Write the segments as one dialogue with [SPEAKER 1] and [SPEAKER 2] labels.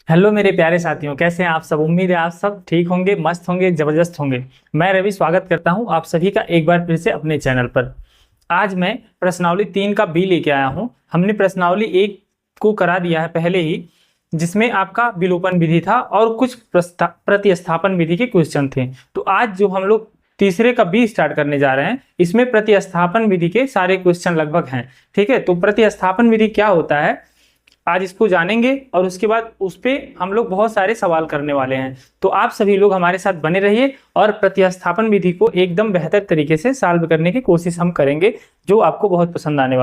[SPEAKER 1] Hello मेरे प्यारे साथियों, कैसे हैं आप सब। उम्मीद है आप सब ठीक होंगे, मस्त होंगे, जबरदस्त होंगे। मैं रवि स्वागत करता हूं आप सभी का एक बार फिर से अपने चैनल पर। आज मैं प्रश्नावली 3 का बी लेके आया हूं। हमने प्रश्नावली 1 को करा दिया है पहले ही, जिसमें आपका विलोपन विधि था और कुछ प्रतिस्थापन विधि के क्वेश्चन थे। तो आज जो हम लोग तीसरे का बी स्टार्ट करने जा रहे हैं, इसमें प्रतिस्थापन विधि के सारे क्वेश्चन लगभग हैं। ठीक है, तो प्रतिस्थापन विधि क्या होता है आज इसको जानेंगे और उसके बाद उस पे हम लोग बहुत सारे सवाल करने वाले हैं। तो आप सभी लोग हमारे साथ बने रहिए और प्रतिस्थापन विधि को एकदम बेहतर तरीके से सॉल्व करने की कोशिश हम करेंगे, जो आपको बहुत पसंद आने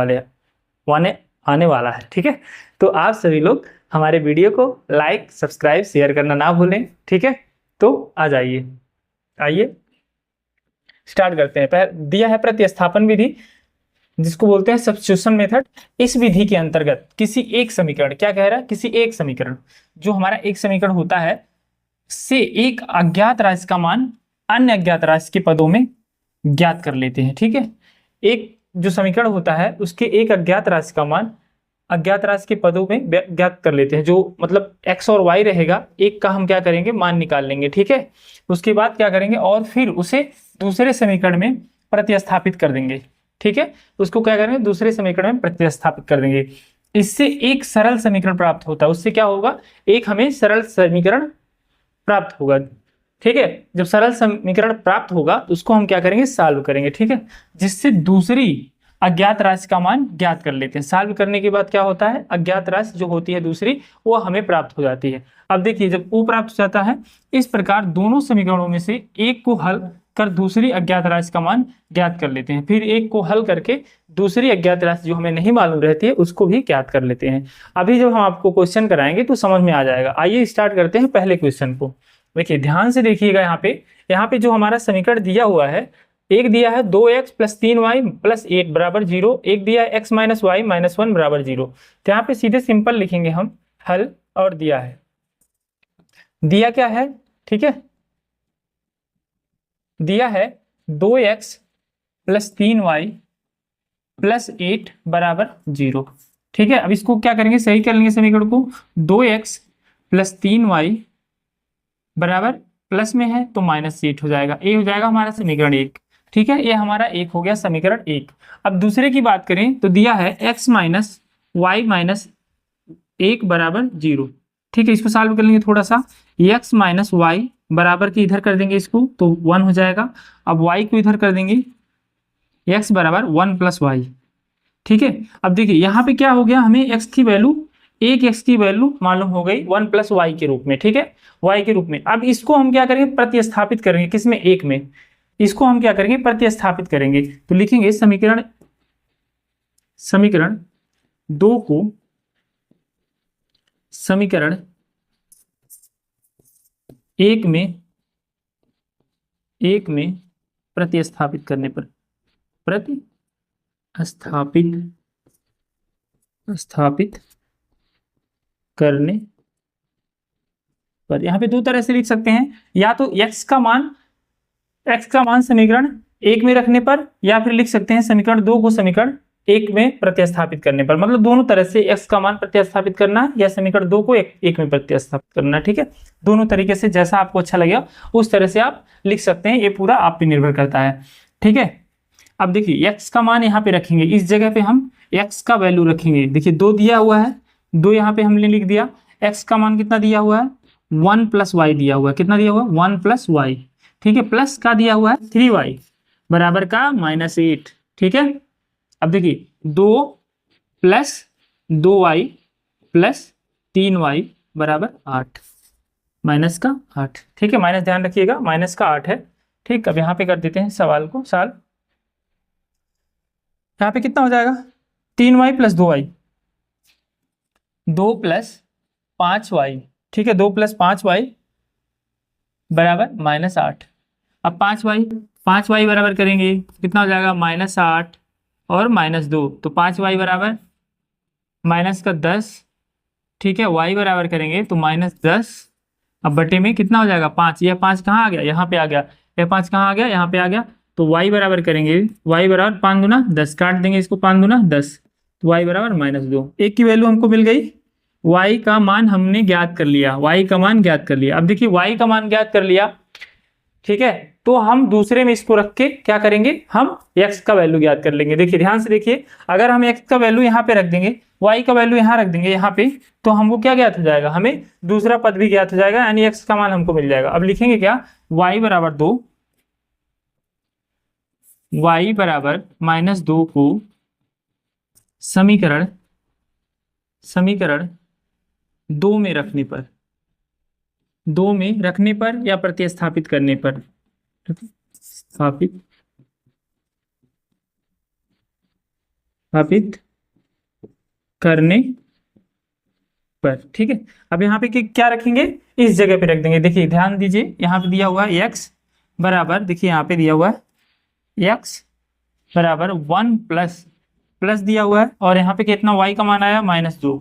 [SPEAKER 1] वाला है। ठीक है, तो आप सभी लोग हमारे वीडियो को लाइक, सब्सक्राइब, शेयर करना ना भूलें। ठीक है, तो आ जाइए, आइए स्टार्ट करते हैं। दिया है प्रतिस्थापन विधि, जिसको बोलते हैं सब्स्टिट्यूशन मेथड। इस विधि के अंतर्गत किसी एक समीकरण, क्या कह रहा है, किसी एक समीकरण, जो हमारा एक समीकरण होता है, से एक अज्ञात राशि का मान अन्य अज्ञात राशि के पदों में ज्ञात कर लेते हैं। ठीक है, एक जो समीकरण होता है उसके एक अज्ञात राशि का मान अज्ञात राशि के पदों में ज्ञात कर लेते हैं। जो मतलब x और y रहेगा, एक का हम क्या करेंगे, मान निकाल लेंगे। ठीक है, उसके बाद क्या करेंगे, और फिर उसे दूसरे समीकरण में प्रतिस्थापित कर देंगे। ठीक है, उसको क्या करेंगे, दूसरे समीकरण में प्रतिस्थापित कर देंगे। इससे एक सरल समीकरण प्राप्त होता है। उससे क्या होगा, एक हमें सरल समीकरण प्राप्त होगा। ठीक है, जब सरल समीकरण प्राप्त होगा उसको हम क्या करेंगे, सॉल्व करेंगे। ठीक है, जिससे दूसरी अज्ञात राशि का मान ज्ञात कर लेते हैं। सॉल्व करने के बाद क्या होता है, अज्ञात राशि जो होती है दूसरी, वो हमें प्राप्त हो जाती है। अब देखिए, जब वो प्राप्त हो जाता है, इस प्रकार दोनों समीकरणों में से एक को हल कर दूसरी अज्ञात राशि का मान ज्ञात कर लेते हैं। फिर एक को हल करके दूसरी अज्ञात राशि जो हमें नहीं मालूम रहती है उसको भी ज्ञात कर लेते हैं। अभी जब हम आपको क्वेश्चन कराएंगे तो समझ में आ जाएगा। आइए स्टार्ट करते हैं पहले क्वेश्चन को। देखिए ध्यान से देखिएगा, यहाँ पे जो हमारा समीकरण दिया हुआ है, एक दिया है 2x प्लस 3y प्लस 8 बराबर 0, एक दिया है x माइनस वाई माइनस 1 बराबर 0। तो यहाँ पे सीधे सिंपल लिखेंगे हम हल, और दिया क्या है, ठीक है, दिया है 2x प्लस 3y प्लस 8 बराबर 0। ठीक है, अब इसको क्या करेंगे, सही कर लेंगे समीकरण को। 2x प्लस 3y बराबर प्लस में है तो माइनस 8 हो जाएगा, ये हो जाएगा हमारा समीकरण 1। ठीक है, ये हमारा एक हो गया समीकरण 1। अब दूसरे की बात करें तो दिया है x माइनस वाई माइनस 1 बराबर 0। ठीक है, इसको सॉल्व कर लेंगे थोड़ा सा। x माइनस वाई बराबर के इधर कर देंगे इसको तो 1 हो जाएगा। अब y को इधर कर देंगे, x बराबर 1 प्लस वाई। ठीक है, अब देखिए यहाँ पे क्या हो गया, हमें x की वैल्यू, एक x की वैल्यू मालूम हो गई 1 प्लस वाई के रूप में। ठीक है, y के रूप में। अब इसको हम क्या करेंगे, प्रतिस्थापित करेंगे, किसमें, एक में। इसको हम क्या करेंगे, प्रतिस्थापित करेंगे। तो लिखेंगे समीकरण समीकरण 2 को समीकरण 1 में प्रतिस्थापित करने पर, स्थापित करने पर, यहाँ पे दो तरह से लिख सकते हैं, या तो x का मान समीकरण 1 में रखने पर, या फिर लिख सकते हैं समीकरण 2 को समीकरण 1 में प्रतिस्थापित करने पर। मतलब दोनों तरह से x का मान प्रतिस्थापित करना या समीकरण 2 को 1 में प्रतिस्थापित करना। ठीक है, दोनों तरीके से जैसा आपको अच्छा लगेगा उस तरह से आप लिख सकते हैं, ये पूरा आप पे निर्भर करता है। ठीक है, अब देखिए x का मान यहाँ पे रखेंगे, इस जगह पे हम x का वैल्यू रखेंगे। देखिए 2 दिया हुआ है, 2 यहाँ पे हमने लिख दिया। x का मान कितना दिया हुआ है, 1 प्लस वाई दिया हुआ है। कितना दिया हुआ है, 1 प्लस वाई। ठीक है, प्लस का दिया हुआ है 3y बराबर का माइनस 8। ठीक है, अब देखिए 2 प्लस 2y प्लस 3y बराबर 8, माइनस का 8। ठीक है, माइनस ध्यान रखिएगा, माइनस का 8 है। ठीक, अब यहाँ पे कर देते हैं सवाल को सॉल्व। यहाँ पे कितना हो जाएगा, 3y plus 2y, 2 plus 5y। ठीक है, 2 प्लस 5y बराबर माइनस 8। अब 5y बराबर करेंगे कितना हो जाएगा, माइनस 8 और माइनस 2, तो 5y बराबर माइनस का 10। ठीक है, y बराबर करेंगे तो माइनस 10। अब बटे में कितना हो जाएगा, 5। यह 5 कहाँ आ गया, यहाँ पे आ गया। यह 5 कहाँ आ गया, यहाँ पे आ गया। तो y बराबर करेंगे, y बराबर 5 दूना 10, काट देंगे इसको, 5 दूना 10, तो y बराबर माइनस 2। एक की वैल्यू हमको मिल गई, y का मान हमने ज्ञात कर लिया, y का मान ज्ञात कर लिया। अब देखिए y का मान ज्ञात कर लिया, ठीक है, तो हम दूसरे में इसको रख के क्या करेंगे, हम x का वैल्यू ज्ञात कर लेंगे। देखिए ध्यान से देखिए, अगर हम x का वैल्यू यहाँ पे रख देंगे, y का वैल्यू यहाँ रख देंगे यहाँ पे, तो हमको क्या ज्ञात हो जाएगा, हमें दूसरा पद भी ज्ञात हो जाएगा, यानी x का मान हमको मिल जाएगा। अब लिखेंगे क्या, y बराबर 2, y बराबर -2 को समीकरण 2 में रखने पर, 2 में रखने पर या प्रतिस्थापित करने पर, स्थापित करने पर, ठीक है। अब यहाँ पे क्या रखेंगे, इस जगह पे रख देंगे। देखिए ध्यान दीजिए, यहाँ पे दिया हुआ है x बराबर, देखिए यहाँ पे दिया हुआ है x बराबर 1 प्लस दिया हुआ है, और यहाँ पे कितना y का मान आया -2,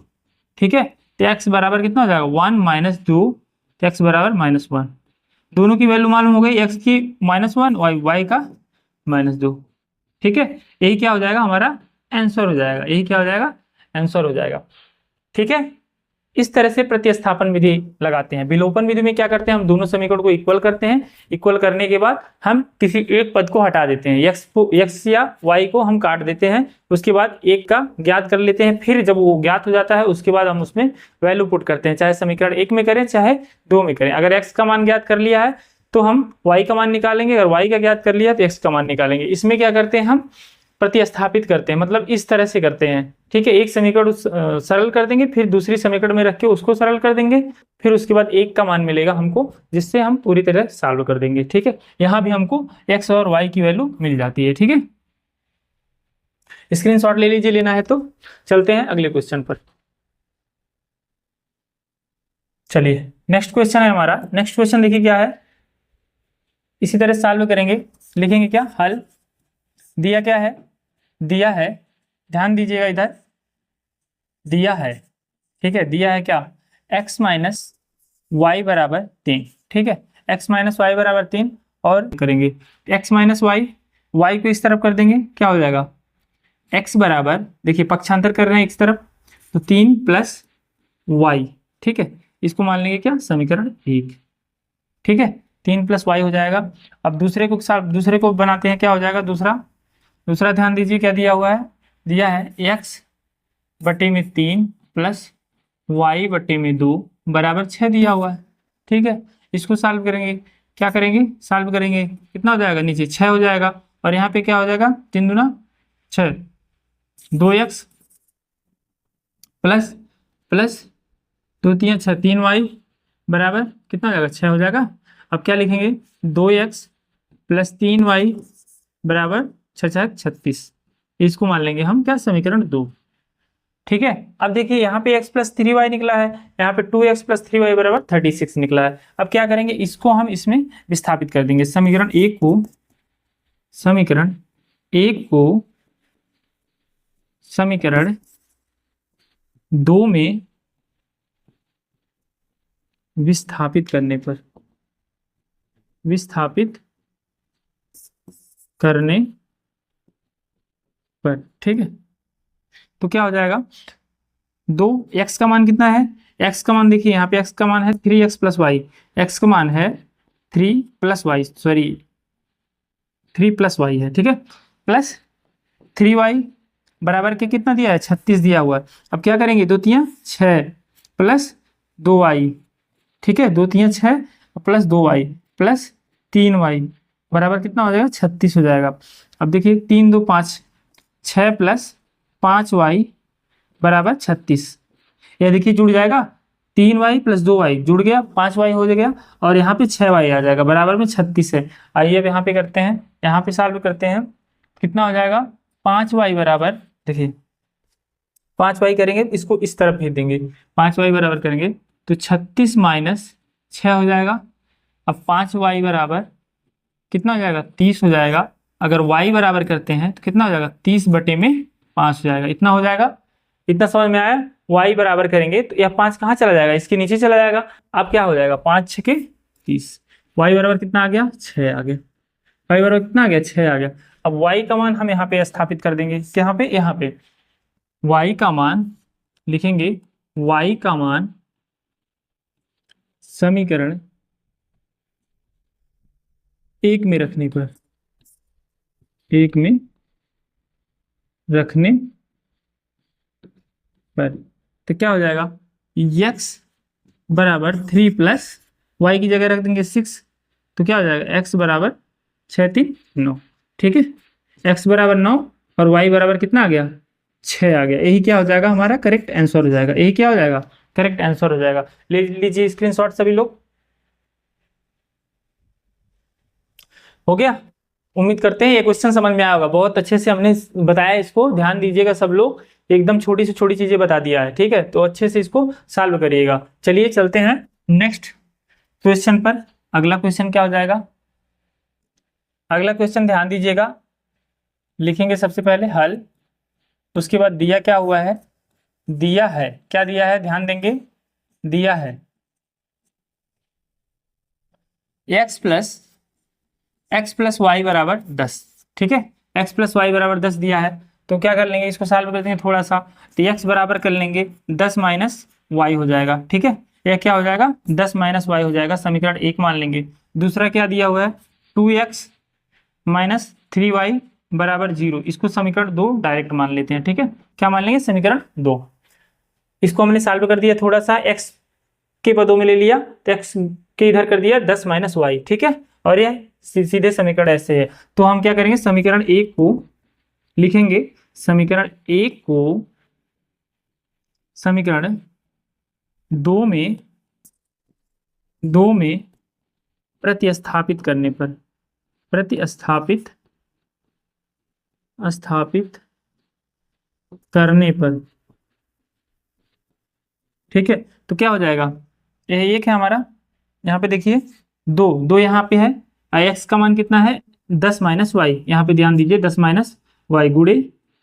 [SPEAKER 1] ठीक है। तो x बराबर कितना हो जाएगा 1 - 2, तो x बराबर -1, दोनों की वैल्यू मालूम हो गई, x की -1 और y का -2, ठीक है। यही क्या हो जाएगा, हमारा आंसर हो जाएगा, यही क्या हो जाएगा, आंसर हो जाएगा, ठीक है। इस तरह से प्रतिस्थापन विधि लगाते हैं। विलोपन विधि में क्या करते हैं, हम दोनों समीकरण को इक्वल करते हैं, इक्वल करने के बाद हम किसी एक पद को हटा देते हैं, x या y को हम काट देते हैं, उसके बाद एक का ज्ञात कर लेते हैं, फिर जब वो ज्ञात हो जाता है उसके बाद हम उसमें वैल्यू पुट करते हैं, चाहे समीकरण 1 में करें चाहे 2 में करें। अगर x का मान ज्ञात कर लिया है तो हम y का मान निकालेंगे, अगर y का ज्ञात कर लिया तो x का मान निकालेंगे। इसमें क्या करते हैं, हम प्रतिस्थापित करते हैं, मतलब इस तरह से करते हैं, ठीक है। एक समीकरण सरल कर देंगे, फिर दूसरी समीकरण में रख के उसको सरल कर देंगे, फिर उसके बाद एक का मान मिलेगा हमको, जिससे हम पूरी तरह सॉल्व कर देंगे, ठीक है। यहाँ भी हमको x और y की वैल्यू मिल जाती है, ठीक है। स्क्रीनशॉट ले लीजिए, लेना है तो। चलते हैं अगले क्वेश्चन पर। चलिए नेक्स्ट क्वेश्चन है हमारा। नेक्स्ट क्वेश्चन देखिए क्या है, इसी तरह सॉल्व करेंगे। लिखेंगे क्या, हल। दिया क्या है, दिया है, ध्यान दीजिएगा इधर, दिया है, ठीक है, दिया है क्या, x - y बराबर 3, ठीक है, x - y बराबर 3, और करेंगे x - y को इस तरफ कर देंगे, क्या हो जाएगा, x बराबर, देखिए पक्षांतर कर रहे हैं इस तरफ, तो 3 + y, ठीक है, इसको मान लेंगे क्या, समीकरण 1, ठीक है, 3 + y हो जाएगा। अब दूसरे को बनाते हैं, क्या हो जाएगा, दूसरा ध्यान दीजिए क्या दिया हुआ है, दिया है x/3 + y/2 बराबर 6 दिया हुआ है, ठीक है। इसको सॉल्व करेंगे, क्या करेंगे, सॉल्व करेंगे, कितना हो जाएगा, नीचे 6 हो जाएगा, और यहाँ पे क्या हो जाएगा, 3 दूना 6, 2x प्लस 2 3 6, 3y बराबर कितना हो जाएगा, 6 हो जाएगा। अब क्या लिखेंगे, 2x + 3y बराबर 6 × 36, इसको मान लेंगे हम क्या, समीकरण 2, ठीक है। अब देखिए यहाँ पे x + 3y निकला है, यहाँ पे 2x + 3y बराबर 36 निकला है। अब क्या करेंगे, इसको हम इसमें विस्थापित कर देंगे, समीकरण 1 को समीकरण 2 में विस्थापित करने पर, ठीक है, तो क्या हो जाएगा, 2 x का मान कितना है, x का मान देखिए यहाँ पे x का मान है 3x + y, x का मान है 3 + y, सॉरी 3 + y है, ठीक है, प्लस 3y बराबर के कितना दिया है, 36 दिया हुआ है। अब क्या करेंगे, 2 3 6 + 2y, ठीक है, 2 3 6 + 2y + 3y बराबर कितना हो जाएगा, 36 हो जाएगा। अब देखिए 3 2 5, 6 + 5y बराबर 36, यह देखिए जुड़ जाएगा, 3y + 2y जुड़ गया, 5y हो गया, और यहाँ पे 6y आ जाएगा, बराबर में 36 है। आइए अब यहाँ पे करते हैं, यहाँ पे सॉल्व करते हैं, कितना हो जाएगा, 5y बराबर, देखिए 5y करेंगे, इसको इस तरफ भेज देंगे, 5y बराबर करेंगे तो 36 - 6 हो जाएगा। अब 5y बराबर कितना हो जाएगा, 30 हो जाएगा। अगर y बराबर करते हैं तो कितना हो जाएगा, 30/5 हो जाएगा, इतना हो जाएगा। इतना समझ में आया। y बराबर करेंगे तो यह 5 कहाँ चला जाएगा, इसके नीचे चला जाएगा। अब क्या हो जाएगा, 5 6 30, y बराबर कितना आ गया, 6 आ गया, y बराबर कितना आ गया, 6 आ गया। अब y का मान हम यहाँ पे स्थापित कर देंगे, यहाँ पे y का मान लिखेंगे, y का मान समीकरण 1 में रखने पर, 1 में रखने पर, तो क्या हो जाएगा, x बराबर 3 प्लस वाई की जगह रख देंगे 6, तो क्या हो जाएगा x बराबर 6 3 9। ठीक है, x बराबर 9 और y बराबर कितना आ गया, 6 आ गया। यही क्या हो जाएगा, हमारा करेक्ट आंसर हो जाएगा। यही क्या हो जाएगा, करेक्ट आंसर हो जाएगा। ले लीजिए स्क्रीनशॉट सभी लोग। हो गया, उम्मीद करते हैं ये क्वेश्चन समझ में आया होगा। बहुत अच्छे से हमने बताया, इसको ध्यान दीजिएगा सब लोग, एकदम छोटी से छोटी चीजें बता दिया है। ठीक है, तो अच्छे से इसको सॉल्व करिएगा। चलिए चलते हैं नेक्स्ट क्वेश्चन पर। अगला क्वेश्चन क्या हो जाएगा, अगला क्वेश्चन ध्यान दीजिएगा, लिखेंगे सबसे पहले हल, उसके बाद दिया क्या हुआ है, दिया है, क्या दिया है ध्यान देंगे, दिया है x प्लस वाई बराबर 10। ठीक है, x प्लस वाई बराबर 10 दिया है, तो क्या कर लेंगे, इसको सॉल्व कर देंगे थोड़ा सा, तो x बराबर कर लेंगे 10 माइनस वाई हो जाएगा। ठीक है, यह क्या हो जाएगा, 10 माइनस वाई हो जाएगा, समीकरण 1 मान लेंगे। दूसरा क्या दिया हुआ है, 2x माइनस 3y बराबर 0, इसको समीकरण 2 डायरेक्ट मान लेते हैं। ठीक है, क्या मान लेंगे, समीकरण 2। इसको हमने सॉल्व कर दिया, थोड़ा सा x के पदों में ले लिया, तो x के इधर कर दिया 10 माइनस वाई। ठीक है, और यह सीधे समीकरण ऐसे है। तो हम क्या करेंगे, समीकरण 1 को लिखेंगे, समीकरण 1 को समीकरण 2 में प्रतिस्थापित करने पर, प्रतिस्थापित करने पर, ठीक है, तो क्या हो जाएगा, यह एक है हमारा, यहाँ पे देखिए 2 यहाँ पे है, x का मान कितना है 10 माइनस वाई, यहाँ पे ध्यान दीजिए 10 माइनस वाई गुड़े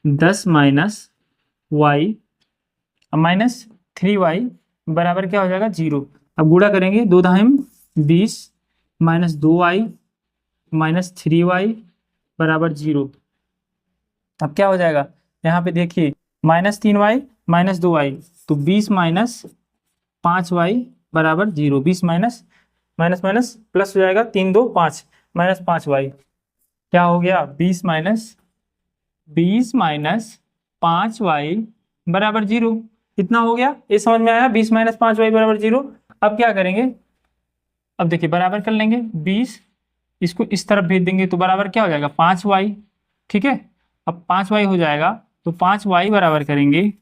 [SPEAKER 1] 10 माइनस वाई माइनस 3y बराबर क्या हो जाएगा 0। अब गुणा करेंगे, 2 दाहिम 20 माइनस 2y माइनस 3y बराबर 0। अब क्या हो जाएगा, यहाँ पे देखिए माइनस 3y माइनस 2y, तो 20 माइनस 5y बराबर 0। 20 माइनस माइनस माइनस प्लस हो जाएगा, 3 2 5 माइनस 5y, क्या हो गया 20 माइनस 5y बराबर 0। कितना हो गया, ये समझ में आया, 20 माइनस 5y बराबर 0। अब क्या करेंगे, अब देखिए बराबर कर लेंगे 20, इसको इस तरफ भेज देंगे तो बराबर क्या हो जाएगा 5y। ठीक है, अब 5y हो जाएगा, तो 5y बराबर करेंगे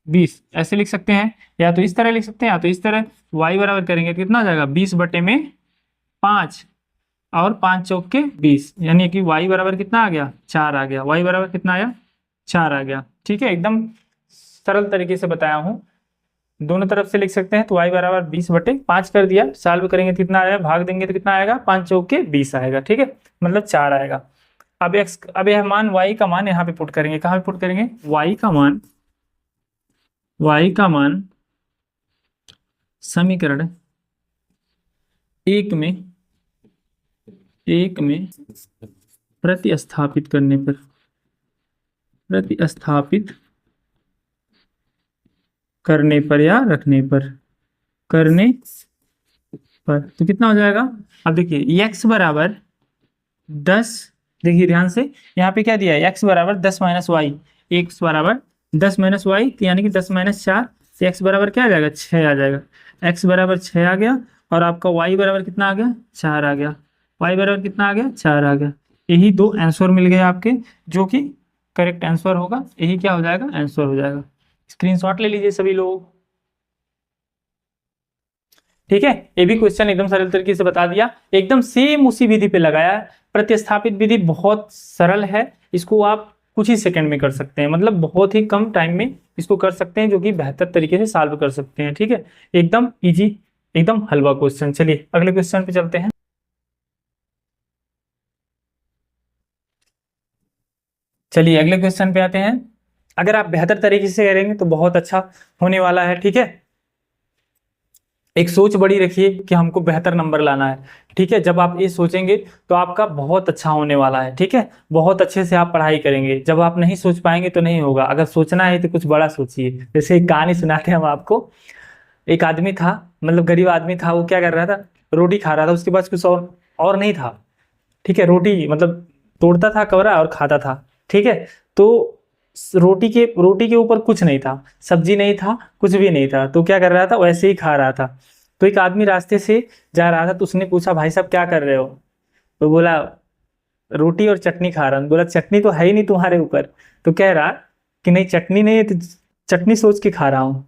[SPEAKER 1] 20, ऐसे लिख सकते हैं, या तो इस तरह लिख सकते हैं, या तो इस तरह। y बराबर करेंगे तो कितना हो जाएगा 20 बटे में 5, और 5 चौक के 20, यानी कि y बराबर कितना आ गया 4 आ गया। y बराबर कितना आया 4 आ गया। ठीक है, एकदम सरल तरीके से बताया हूँ, दोनों तरफ से लिख सकते हैं। तो y बराबर 20 बटे 5 कर दिया, सॉल्व करेंगे तो कितना आएगा, भाग देंगे तो कितना आएगा 5 चौक के 20 आएगा। ठीक है, मतलब 4 आएगा। अब यह मान y का मान यहाँ पे पुट करेंगे, कहाँ पे पुट करेंगे, y का मान समीकरण 1 में प्रतिस्थापित करने पर, या रखने पर, तो कितना हो जाएगा। अब देखिए x बराबर 10, देखिए ध्यान से, यहाँ पे क्या दिया है, x बराबर 10 माइनस वाई, x बराबर 10 माइनस वाई, यानी कि 10 माइनस 4, तो x बराबर क्या आ जाएगा 6 आ जाएगा। x बराबर 6 आ गया, और आपका y बराबर कितना आ गया 4 आ गया। y बराबर कितना आ गया 4 आ गया। यही 2 आंसर मिल गए आपके, जो कि करेक्ट आंसर होगा। यही क्या हो जाएगा, आंसर हो जाएगा। स्क्रीनशॉट ले लीजिए सभी लोग। ठीक है, ये भी क्वेश्चन एकदम सरल तरीके से बता दिया, एकदम सेम उसी विधि पे लगाया है। प्रतिस्थापित विधि बहुत सरल है, इसको आप कुछ ही सेकंड में कर सकते हैं, मतलब बहुत ही कम टाइम में इसको कर सकते हैं, जो कि बेहतर तरीके से सॉल्व कर सकते हैं। ठीक है, एकदम इजी, एकदम हलवा क्वेश्चन। चलिए अगले क्वेश्चन पे चलते हैं। चलिए अगले क्वेश्चन पे आते हैं। अगर आप बेहतर तरीके से करेंगे तो बहुत अच्छा होने वाला है। ठीक है, एक सोच बड़ी रखिए कि हमको बेहतर नंबर लाना है। ठीक है, जब आप ये सोचेंगे तो आपका बहुत अच्छा होने वाला है। ठीक है, बहुत अच्छे से आप पढ़ाई करेंगे। जब आप नहीं सोच पाएंगे तो नहीं होगा। अगर सोचना है तो कुछ बड़ा सोचिए। जैसे एक कहानी सुनाते हैं हम आपको। एक आदमी था, मतलब गरीब आदमी था, वो क्या कर रहा था, रोटी खा रहा था, उसके पास कुछ और नहीं था। ठीक है, रोटी मतलब तोड़ता था कवरा और खाता था। ठीक है, तो रोटी के ऊपर कुछ नहीं था, सब्जी नहीं था, कुछ भी नहीं था, तो क्या कर रहा था, वैसे ही खा रहा था। तो एक आदमी रास्ते से जा रहा था, तो उसने पूछा, भाई साहब क्या कर रहे हो? तो बोला, रोटी और चटनी खा रहा हूँ। बोला, चटनी तो है ही नहीं तुम्हारे ऊपर। तो कह रहा कि नहीं, चटनी नहीं है तो चटनी सोच के खा रहा हूँ।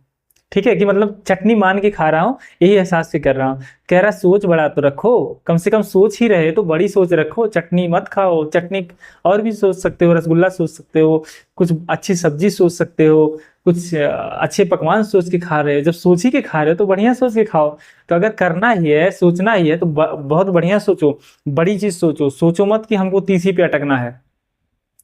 [SPEAKER 1] ठीक है, कि मतलब चटनी मान के खा रहा हूँ, यही एहसास से कर रहा हूँ। कह रहा, सोच बड़ा तो रखो, कम से कम सोच ही रहे तो बड़ी सोच रखो। चटनी मत खाओ, चटनी और भी सोच सकते हो, रसगुल्ला सोच सकते हो, कुछ अच्छी सब्जी सोच सकते हो, कुछ अच्छे पकवान सोच के खा रहे हो। जब सोच ही के खा रहे हो तो बढ़िया सोच के खाओ। तो अगर करना ही है, सोचना ही है, तो बहुत बढ़िया सोचो, बड़ी चीज सोचो। सोचो मत कि हमको 30 ही पे अटकना है।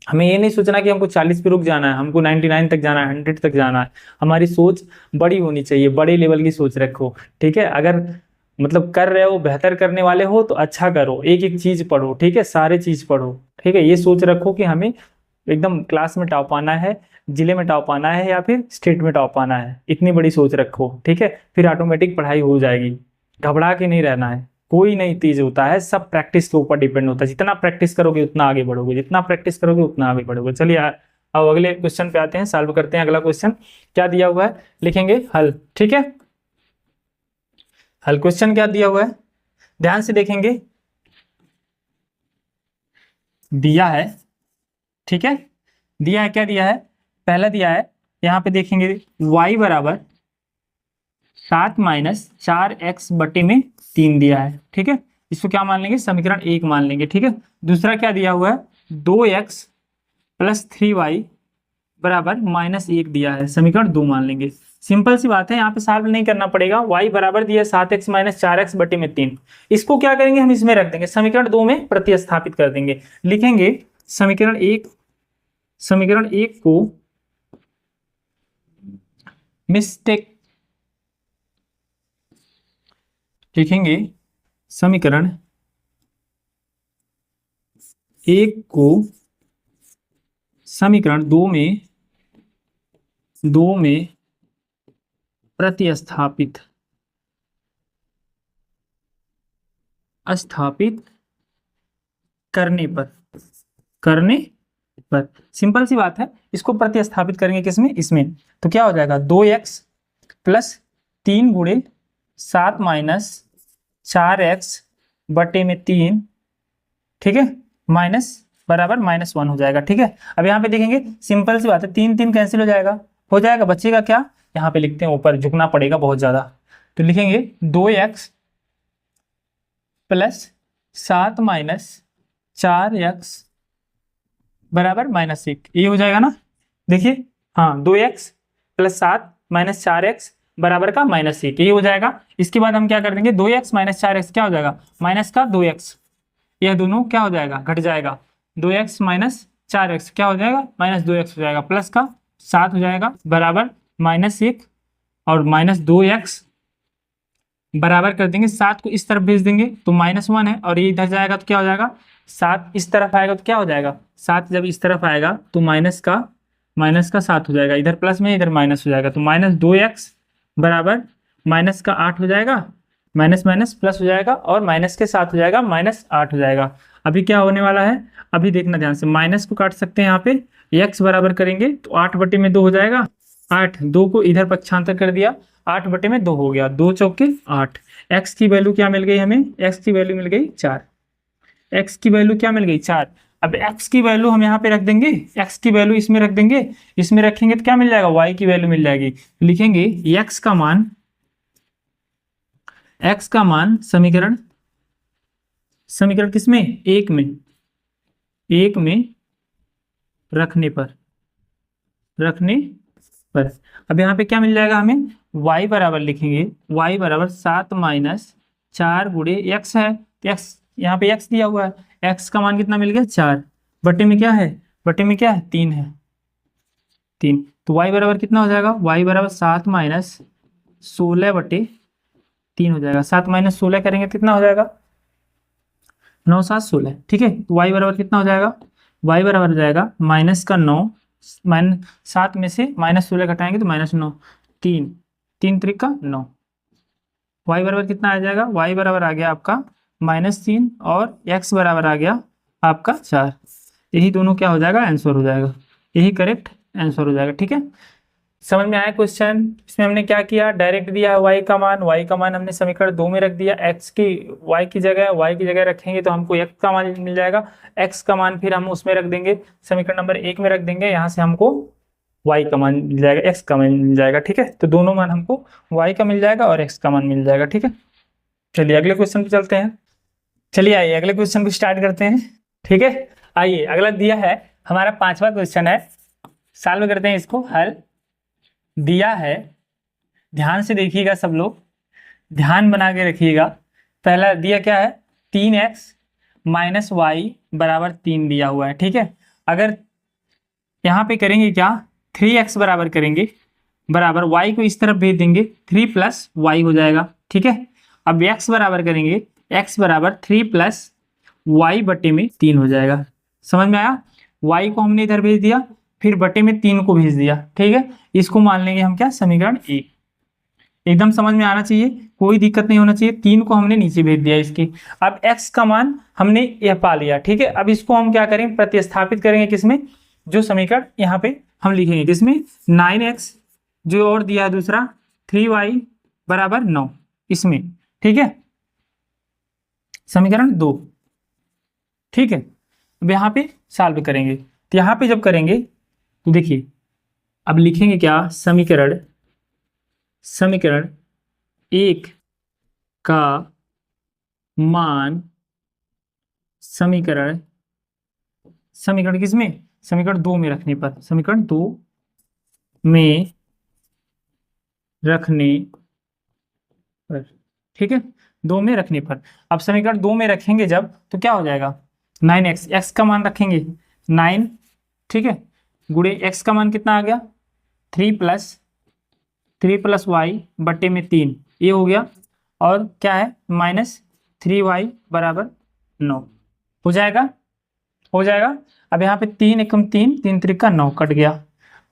[SPEAKER 1] हमें ये नहीं सोचना कि हमको 40 पे रुक जाना है, हमको 99 तक जाना है, 100 तक जाना है। हमारी सोच बड़ी होनी चाहिए, बड़े लेवल की सोच रखो। ठीक है, अगर मतलब कर रहे हो, बेहतर करने वाले हो तो अच्छा करो, एक एक चीज पढ़ो। ठीक है, सारे चीज पढ़ो। ठीक है, ये सोच रखो कि हमें एकदम क्लास में टॉप आना है, जिले में टॉप आना है, या फिर स्टेट में टॉप आना है। इतनी बड़ी सोच रखो। ठीक है, फिर ऑटोमेटिक पढ़ाई हो जाएगी। घबरा के नहीं रहना है। कोई नहीं तेज होता है, सब प्रैक्टिस के ऊपर डिपेंड होता है। जितना प्रैक्टिस करोगे उतना आगे बढ़ोगे, जितना प्रैक्टिस करोगे उतना आगे बढ़ोगे। चलिए अब अगले क्वेश्चन पे आते हैं, सॉल्व करते हैं। अगला क्वेश्चन क्या दिया हुआ है, लिखेंगे हल। ठीक है, हल क्वेश्चन क्या दिया हुआ है, ध्यान से देखेंगे। दिया है, ठीक है, दिया है, क्या दिया है, पहला दिया है, यहाँ पे देखेंगे y बराबर 7-4x/3 दिया है। ठीक है, इसको क्या मान लेंगे, समीकरण 1 मान लेंगे। ठीक है, दूसरा क्या दिया हुआ है, 2x + 3y बराबर -1 दिया है, समीकरण 2 मान लेंगे। सिंपल सी बात है, यहाँ पे सॉल्व नहीं करना पड़ेगा। y बराबर दिया 7x - 4x/3। इसको क्या करेंगे, हम इसमें रख देंगे, समीकरण 2 में प्रतिस्थापित कर देंगे। लिखेंगे समीकरण 1 को मिस्टेक, लिखेंगे समीकरण 1 को समीकरण 2 में प्रतिस्थापित करने पर सिंपल सी बात है, इसको प्रतिस्थापित करेंगे किसमें, इसमें। तो क्या हो जाएगा, 2x + 3 × 7 - 4x/3। ठीक है, माइनस बराबर -1 हो जाएगा। ठीक है, अब यहाँ पे देखेंगे, सिंपल सी बात है, 3 3 कैंसिल हो जाएगा, बचेगा क्या, यहाँ पे लिखते हैं, ऊपर झुकना पड़ेगा बहुत ज्यादा। तो लिखेंगे 2x + 7 - 4x बराबर -1, ये हो जाएगा ना। देखिए, हाँ, 2x + 7 - 4x बराबर का -1, ये हो जाएगा। इसके बाद हम क्या कर देंगे, 2x - 4x क्या हो जाएगा, माइनस का 2x, यह दोनों क्या हो जाएगा, घट जाएगा। 2x - 4x क्या हो जाएगा, -2x हो जाएगा, प्लस का 7 हो जाएगा बराबर -1, और -2x बराबर कर देंगे, 7 को इस तरफ भेज देंगे तो -1 है, और ये इधर जाएगा तो क्या हो जाएगा, 7 इस तरफ आएगा तो क्या हो जाएगा, 7 जब इस तरफ आएगा तो माइनस का 7 हो जाएगा, इधर प्लस में इधर माइनस हो जाएगा, तो -2x बराबर -8 हो जाएगा, माइनस माइनस प्लस हो जाएगा, और माइनस के साथ हो जाएगा -8 हो जाएगा। अभी क्या होने वाला है, अभी देखना ध्यान से, माइनस को काट सकते हैं यहाँ पे, x बराबर करेंगे तो 8/2 हो जाएगा, 8, 2 को इधर पक्षांतर कर दिया, 8/2 हो गया, 2 चौके 8। x की वैल्यू क्या मिल गई हमें, x की वैल्यू मिल गई 4, x की वैल्यू क्या मिल गई 4। अब x की वैल्यू हम यहाँ पे रख देंगे, x की वैल्यू इसमें रख देंगे, इसमें रखेंगे तो क्या मिल जाएगा, y की वैल्यू मिल जाएगी। लिखेंगे x का मान समीकरण किसमें, 1 में रखने पर अब यहाँ पे क्या मिल जाएगा हमें, y बराबर लिखेंगे, y बराबर 7 - 4 × x है, तो x यहाँ पे x दिया हुआ है, x का मान कितना मिल गया 4, बटे में क्या है, 3 है, 3, तो y बराबर कितना हो जाएगा, y बराबर 7 - 16/3 3 हो जाएगा। 7 माइनस 16 करेंगे कितना हो जाएगा? 9 7 16। ठीक है, तो y बराबर कितना हो जाएगा? y बराबर हो जाएगा माइनस का 9, माइनस 7 में से माइनस 16 घटाएंगे तो -9, 3 3 त्रिक का 9। y बराबर कितना आ जाएगा? y बराबर आ गया आपका -3 और x बराबर आ गया आपका 4। यही दोनों क्या हो जाएगा? आंसर हो जाएगा। यही करेक्ट आंसर हो जाएगा। ठीक है, समझ में आया क्वेश्चन? इसमें हमने क्या किया, डायरेक्ट दिया है y का मान हमने समीकरण 2 में रख दिया। y की जगह रखेंगे तो हमको x का मान मिल जाएगा। x का मान फिर हम उसमें रख देंगे, समीकरण नंबर 1 में रख देंगे। यहाँ से हमको y का मान मिल जाएगा, x का मान मिल जाएगा। ठीक है, तो दोनों मान हमको y का मिल जाएगा और x का मान मिल जाएगा। ठीक है, चलिए अगले क्वेश्चन पे चलते हैं। चलिए आइए अगले क्वेश्चन को स्टार्ट करते हैं। ठीक है, आइए अगला दिया है हमारा 5वां क्वेश्चन है, सॉल्व करते हैं इसको। हल दिया है, ध्यान से देखिएगा सब लोग, ध्यान बना के रखिएगा। पहला दिया क्या है? 3x माइनस वाई बराबर 3 दिया हुआ है। ठीक है, अगर यहाँ पे करेंगे क्या, 3x बराबर करेंगे, बराबर y को इस तरफ भेज देंगे, 3 प्लस वाई हो जाएगा। ठीक है, अब x बराबर करेंगे, x बराबर 3 प्लस वाई बटे में 3 हो जाएगा। समझ में आया? y को हमने इधर भेज दिया, फिर बटे में 3 को भेज दिया। ठीक है, इसको मान लेंगे हम क्या, समीकरण 1। एकदम समझ में आना चाहिए, कोई दिक्कत नहीं होना चाहिए। 3 को हमने नीचे भेज दिया इसकी। अब x का मान हमने यह पा लिया। ठीक है, अब इसको हम क्या करेंगे, प्रतिस्थापित करेंगे किसमें, जो समीकरण यहाँ पे हम लिखेंगे किसमें, 9x जो और दिया है दूसरा 3y बराबर 9 इसमें। ठीक है, समीकरण 2। ठीक है, अब यहाँ पे सॉल्व करेंगे, तो यहाँ पे जब करेंगे तो देखिए अब लिखेंगे क्या, समीकरण 1 का मान समीकरण किसमें, समीकरण 2 में रखने पर, समीकरण 2 में रखने पर। ठीक है, 2 में रखने पर। अब समीकरण 2 में रखेंगे जब, तो क्या हो जाएगा, 9x, x का मान रखेंगे 9। ठीक है, गुणे x का मान कितना आ गया, 3 प्लस वाई बटे में 3, ये हो गया। और क्या है, -3y बराबर 9 हो जाएगा। अब यहाँ पे 3 एकम 3, 3 त्रिक का 9 कट गया।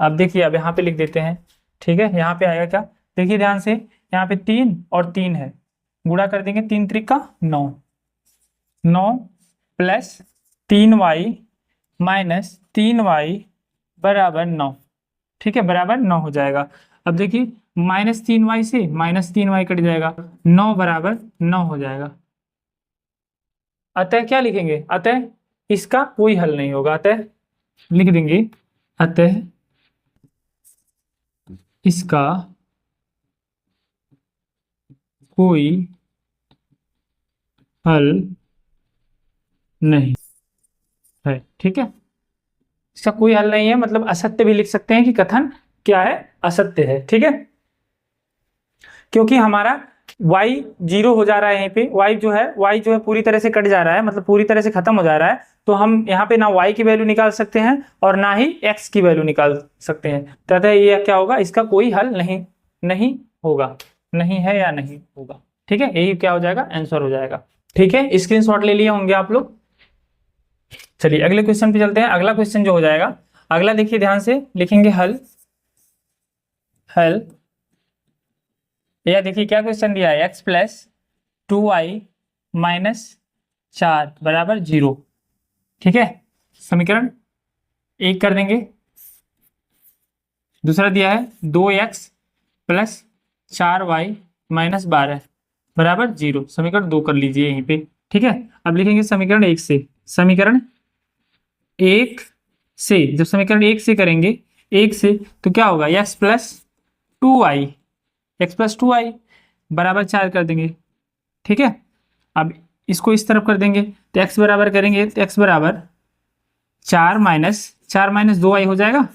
[SPEAKER 1] अब देखिए अब यहाँ पे लिख देते हैं। ठीक है, यहाँ पे आएगा क्या, देखिए ध्यान से, यहाँ पे 3 और 3 है, गुणा कर देंगे, 3 त्रिक का 9, 9 प्लस 3y माइनस 3y बराबर 9। ठीक है, बराबर 9 हो जाएगा। अब देखिए -3y से -3y कट जाएगा, 9 बराबर 9 हो जाएगा। अतः क्या लिखेंगे, अतः इसका कोई हल नहीं होगा। अतः लिख देंगे, अतः इसका कोई हल नहीं है। ठीक है, इसका कोई हल नहीं है, मतलब असत्य भी लिख सकते हैं कि कथन क्या है, असत्य है। ठीक है, क्योंकि हमारा y 0 हो जा रहा है, यहीं पे y जो है पूरी तरह से कट जा रहा है, मतलब पूरी तरह से खत्म हो जा रहा है। तो हम यहाँ पे ना y की वैल्यू निकाल सकते हैं और ना ही x की वैल्यू निकाल सकते हैं। तथा ये क्या होगा, इसका कोई हल नहीं होगा, नहीं है या नहीं होगा। ठीक है, यही क्या हो जाएगा, आंसर हो जाएगा। ठीक है, स्क्रीनशॉट ले लिए होंगे आप लोग। चलिए अगले क्वेश्चन पे चलते हैं। अगला क्वेश्चन जो हो जाएगा, अगला देखिए ध्यान से, लिखेंगे हल। या देखिए क्या क्वेश्चन दिया है, x प्लस 2y माइनस 4 बराबर 0। ठीक है, समीकरण 1 कर देंगे। दूसरा दिया है 2x प्लस 4y माइनस 12 बराबर 0, समीकरण 2 कर लीजिए यहीं पे। ठीक है, अब लिखेंगे समीकरण 1 से, समीकरण 1 से, जब समीकरण 1 से करेंगे, 1 से तो क्या होगा, x प्लस 2y बराबर 4 कर देंगे। ठीक है, अब इसको इस तरफ कर देंगे, तो x बराबर करेंगे, तो x बराबर 4 माइनस 2y हो जाएगा,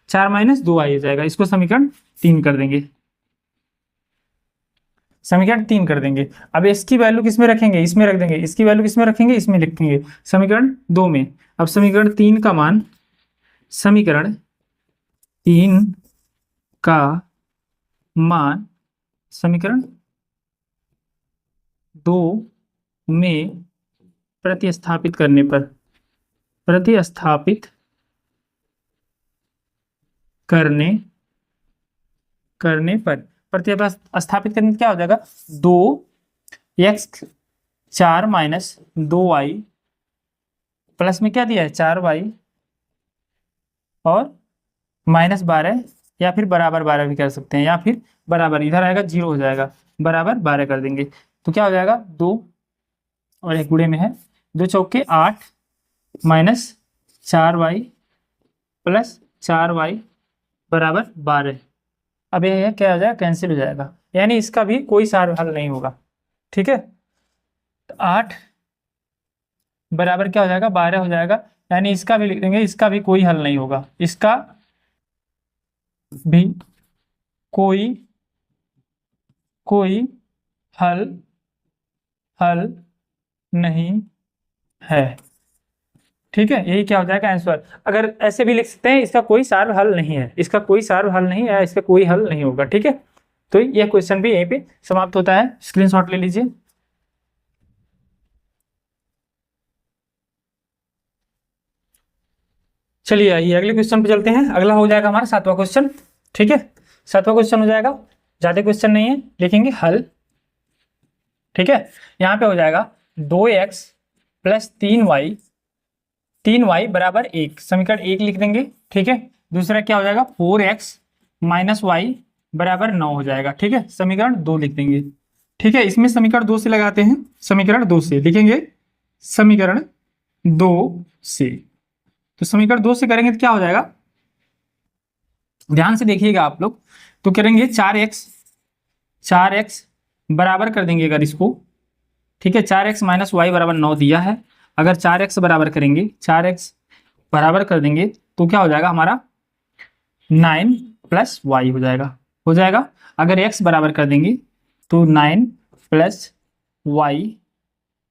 [SPEAKER 1] 4 माइनस 2y हो जाएगा। इसको समीकरण 3 कर देंगे, समीकरण 3 कर देंगे। अब इसकी वैल्यू किस में रखेंगे, इसमें रख देंगे, इसकी वैल्यू किस में रखेंगे, इसमें लिखेंगे, समीकरण 2 में। अब समीकरण 3 का मान, समीकरण 3 का मान, समीकरण 2 में प्रतिस्थापित करने पर, प्रतिस्थापित करने करने पर, प्रतिस्थापित करने पर क्या हो जाएगा, 2x4 माइनस 2y प्लस में क्या दिया है 4y और माइनस 12, या फिर बराबर 12 भी कर सकते हैं, या फिर बराबर इधर आएगा 0 हो जाएगा, बराबर 12 कर देंगे तो क्या हो जाएगा 2 और एक गुणे में है 2 चौके 8 माइनस 4y प्लस 4y बराबर 12। अब ये क्या हो जाएगा, कैंसिल हो जाएगा, यानी इसका भी कोई सार हल नहीं होगा। ठीक है, तो 8 बराबर क्या हो जाएगा 12 हो जाएगा, यानी इसका भी लिख देंगे, इसका भी कोई हल नहीं होगा, इसका भी कोई कोई हल हल नहीं है। ठीक है, यही क्या हो जाएगा आंसर। अगर ऐसे भी लिख सकते हैं, इसका कोई सार हल नहीं है, इसका कोई सार हल नहीं है, इसका कोई हल नहीं होगा। ठीक है, तो यह क्वेश्चन भी यहीं पे समाप्त होता है, स्क्रीनशॉट ले लीजिए। चलिए आइए अगले क्वेश्चन पे चलते हैं। अगला हो जाएगा हमारा 7वां क्वेश्चन। ठीक है, 7वां क्वेश्चन हो जाएगा, ज्यादा क्वेश्चन नहीं है, लिखेंगे हल। ठीक है, यहाँ पे हो जाएगा 2x प्लस 3y बराबर 1, समीकरण 1 लिख देंगे। ठीक है, दूसरा क्या हो जाएगा 4x माइनस वाई बराबर 9 हो जाएगा। ठीक है, समीकरण 2 लिख देंगे। ठीक है, इसमें समीकरण 2 से लगाते हैं, समीकरण 2 से लिखेंगे, समीकरण 2 से। तो समीकरण 2 से करेंगे तो क्या हो जाएगा, ध्यान से देखिएगा आप लोग, तो करेंगे 4x बराबर कर देंगे अगर इसको। ठीक है, 4x माइनस वाई बराबर 9 दिया है, अगर 4x बराबर करेंगे, 4x बराबर कर देंगे तो क्या हो जाएगा हमारा 9 प्लस वाई हो जाएगा। अगर x बराबर कर देंगे तो 9 प्लस वाई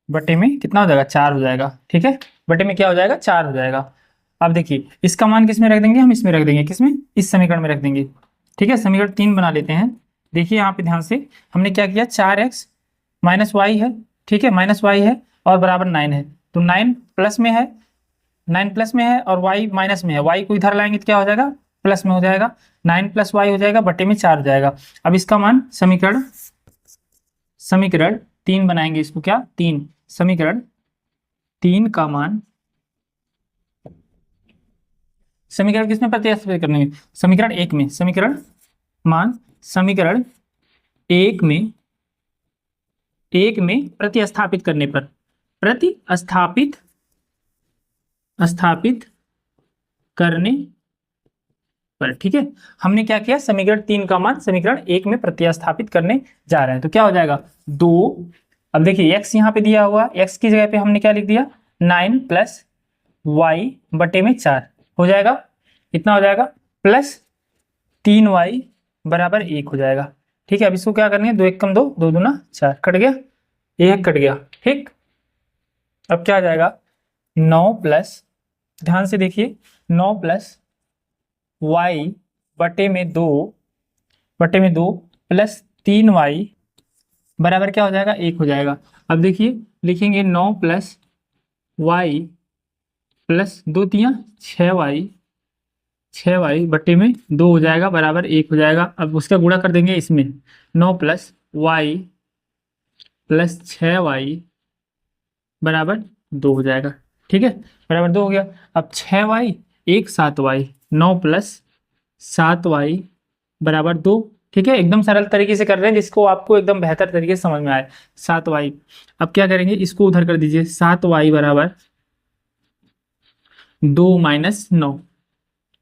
[SPEAKER 1] बटे में कितना हो जाएगा 4 हो जाएगा। ठीक है, बटे में क्या हो जाएगा 4 हो जाएगा। अब देखिए इसका मान किस में रख देंगे, हम इसमें रख देंगे, किसमें, इस समीकरण में रख देंगे। ठीक है, समीकरण 3 बना लेते हैं। देखिए यहाँ पे ध्यान से हमने क्या किया, 4x माइनस वाई है। ठीक है, माइनस वाई है और बराबर 9 है, तो 9 प्लस में है, 9 प्लस में है और y माइनस में है, y को इधर लाएंगे तो क्या हो जाएगा प्लस में हो जाएगा, 9 प्लस वाई हो जाएगा, बटे में 4 हो जाएगा। अब इसका मान समीकरण समीकरण 3 बनाएंगे, इसको क्या 3, समीकरण 3 का मान, समीकरण किसमें प्रतिस्थापित करने में, समीकरण 1 में, समीकरण मान समीकरण 1 में प्रतिस्थापित करने पर, प्रतिस्थापित करने पर। ठीक है, हमने क्या किया, समीकरण 3 का मान समीकरण 1 में प्रतिस्थापित करने जा रहे हैं, तो क्या हो जाएगा 2। अब देखिए x यहाँ पे दिया हुआ, x की जगह पे हमने क्या लिख दिया 9 प्लस वाई बटे में 4 हो जाएगा, कितना हो जाएगा प्लस 3y बराबर 1 हो जाएगा। ठीक है, अब इसको क्या करनी है, 2 1 कम 2, 2 दूना 4, कट गया, एक कट गया। ठीक, अब क्या आ जाएगा 9 प्लस, ध्यान से देखिए 9 प्लस y बटे में 2 प्लस 3y बराबर क्या हो जाएगा 1 हो जाएगा। अब देखिए लिखेंगे 9 प्लस वाई प्लस 2 तियाँ 6y बटे में 2 हो जाएगा, बराबर 1 हो जाएगा। अब उसका गुणा कर देंगे इसमें, 9 प्लस वाई प्लस 6y बराबर 2 हो जाएगा। ठीक है, बराबर 2 हो गया। अब 6y 1 7y, 9 प्लस 7y बराबर 2। ठीक है, एकदम सरल तरीके से कर रहे हैं जिसको आपको एकदम बेहतर तरीके से समझ में आए। 7y, अब क्या करेंगे, इसको उधर कर दीजिए, 7y बराबर 2 माइनस 9,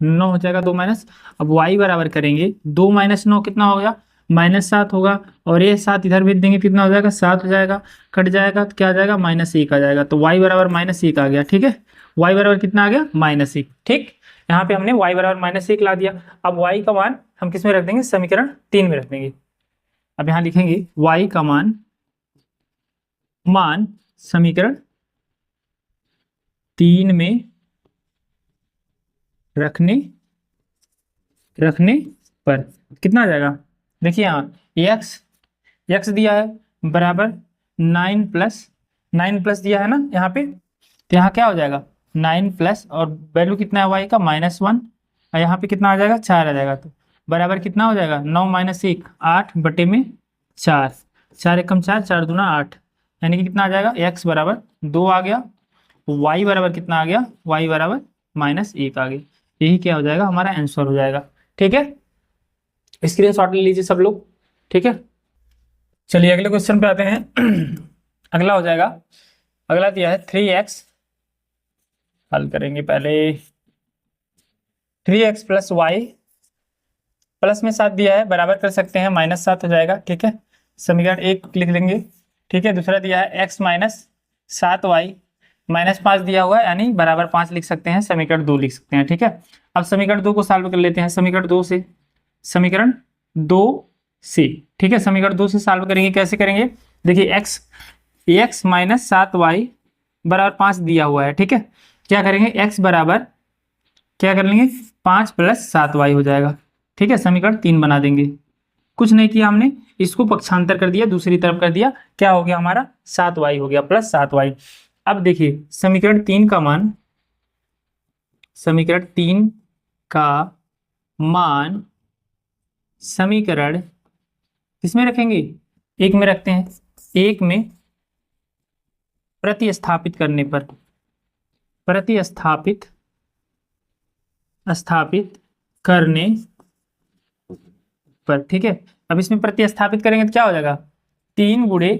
[SPEAKER 1] 9 हो जाएगा 2 माइनस। अब y बराबर करेंगे 2 माइनस 9 कितना हो गया, -7 होगा, और ये 7 इधर भेज देंगे कितना हो जाएगा 7 हो जाएगा, कट जाएगा तो क्या आ जाएगा -1 आ जाएगा, तो y बराबर -1 आ गया। ठीक है, y बराबर कितना आ गया -1। ठीक, यहाँ पे हमने y बराबर -1 ला दिया। अब y का मान हम किस में रख देंगे, समीकरण 3 में रख देंगे। अब यहाँ लिखेंगे y का मान समीकरण 3 में रखने पर कितना आ जाएगा, देखिए यहाँ x दिया है बराबर 9 प्लस दिया है ना यहाँ पे, तो यहाँ क्या हो जाएगा 9 प्लस, और वैल्यू कितना है वाई का -1, और यहाँ पे कितना आ जाएगा 4 आ जाएगा, तो बराबर कितना हो जाएगा 9 - 1 8 बटे में 4, 4 एकम 4, 4 दूना 8, यानी कि कितना आ जाएगा x बराबर 2 आ गया, y बराबर कितना आ गया, y बराबर -1 आ गया। यही क्या हो जाएगा हमारा आंसर हो जाएगा। ठीक है, स्क्रीनशॉट ले लीजिए सब लोग। ठीक है, चलिए अगले क्वेश्चन पे आते हैं। अगला हो जाएगा, अगला दिया है 3x, हल करेंगे पहले। 3x प्लस वाई, प्लस में 7 दिया है, बराबर कर सकते हैं, -7 हो जाएगा। ठीक है, समीकरण 1 लिख लेंगे। ठीक है, दूसरा दिया है x - 7y, -5 दिया हुआ है, यानी बराबर 5 लिख सकते हैं, समीकरण 2 लिख सकते हैं। ठीक है, अब समीकरण 2 को सॉल्व कर लेते हैं, समीकरण 2 से, समीकरण 2 से। ठीक है, समीकरण 2 से सॉल्व करेंगे, कैसे करेंगे, देखिए x - 7y बराबर 5 दिया हुआ है। ठीक है, क्या करेंगे, x बराबर क्या कर लेंगे 5 + 7y हो जाएगा। ठीक है, समीकरण 3 बना देंगे, कुछ नहीं किया हमने, इसको पक्षांतर कर दिया, दूसरी तरफ कर दिया, क्या हो गया हमारा 7y हो गया प्लस 7y। अब देखिए समीकरण 3 का मान, समीकरण 3 का मान समीकरण किसमें रखेंगे, 1 में रखते हैं, 1 में प्रतिस्थापित करने पर, प्रतिस्थापित करने पर। ठीक है, अब इसमें प्रतिस्थापित करेंगे तो क्या हो जाएगा 3 ×